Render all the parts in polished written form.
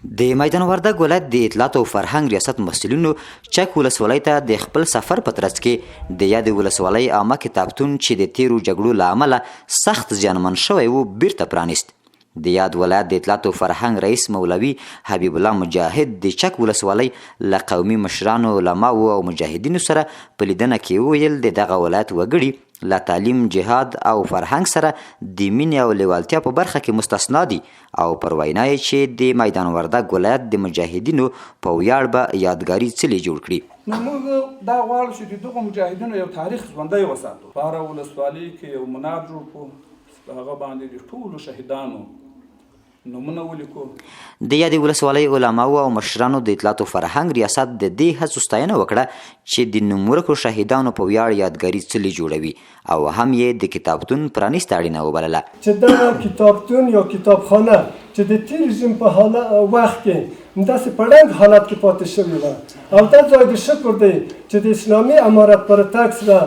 د میدان وردګ ولایت د اطلاعات او فرهنګ ریاست مسؤلینو چک ولسوالۍ ته د خپل سفر په ترڅ کې د یاد ولسوالۍ عامه کتابتون چې د تیرو جګړو له امله سخت زیانمن شوی و بیرته پرانیست. د یاد ولایت د اطلاعات او فرهنګ رئیس مولوي حبیب الله مجاهد د چک ولسوالۍ له قومي مشرانو، علماو او مجاهدینو سره په لیدنه کې وویل د دغه ولایت وګړي له تعلیم، جهاد او فرهنګ سره د مینې او لیوالتیا په برخه کې مستثنا دي او پر وینا یې چې د میدان وردګ ولایت د مجاهدینو په ویاړ به یادګاري څلي جوړ کړي. نو موږ دا غواړو چې د دغو مجاهدینو یو تاریخ ژوندی وساتو. په هره ولسوالۍ کې یو منار جوړ کړو، په هغه باندې د ټولو شهیدانو نومونه ولیکو. د یادې ولسوالۍ علماو او مشرانو د اطلاعات او فرهنګ ریاست د دې هڅو ستاینه وکړه چې د نومورکو شهیدانو په ویاړ یادګاري څلي جوړوي او هم یې د کتابتون پرانیسته اړینه وبلله. چې دا کتابتون یا کتابخانه چې د تیر رژیم په وخت کې همداسې په ړنګ حالت کې پاتې شوې وه او دا ځای د شکر دی چې د اسلامي امارت په راتګ سره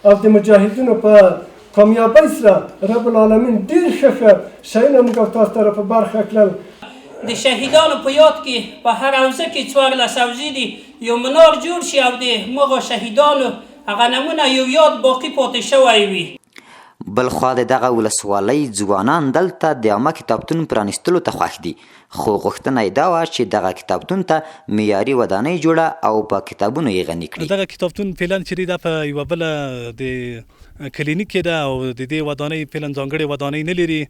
او د مجاهدینو په کامیابی سره رب العالمین ډېر ښه شیونه موږ تاسو ته په برخه کړل. د شهیدانو په یاد کې په هر حوزه کې 14 حوزې دي یو منار جوړ شي او د مغو شهیدانو هغه نمونه یو یاد باقی پاتې شوی وي. بلخوا د دغه ولسوالۍ ځوانان دلته د عامه کتابتون پرانیستلو ته خوښ دي، خو غوښتنه یې دا وه چې دغه کتابتون ته معیاري ودانۍ جوړه او په کتابونو یې غني کړي. دغه کتابتون فعلا چې دا په یوه بله د کلینیک کې ده او د دې ودانۍ فعلا ځانګړې ودانۍ نه لري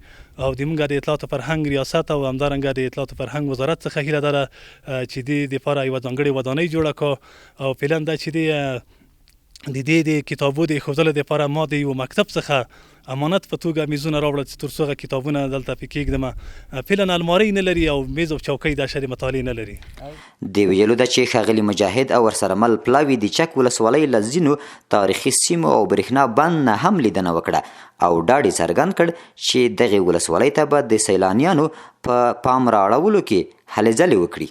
او د موږ د اطلاعات فرهنګ ریاست او همدارنګه د اطلاعات فرهنګ وزارت څخه هیله ده چې د لپاره یوه ځانګړې ودانۍ جوړه کړو او فعلا دا چې د دې د کتابو د ایښودلو دپاره ما د یو مکتب څخه امانت په توګه میزونه راوړل چې تر څو هغه کتابونه دلته پې کېږدمه. فعلا المارۍ نه لري او میز او چوکۍ دا شرې مطالعې نه لري. د ویلو ده چې ښاغلي مجاهد او ورسره مل پلاوي د چک ولسوالۍ له ځینو تاریخي سیمو او برېښنا بند نه هم لیدنه وکړه او ډاډ یې څرګند کړ چې دغې ولسوالۍ ته به د سیلانیانو په پام رااړولو کې هلې ځلې وکړي.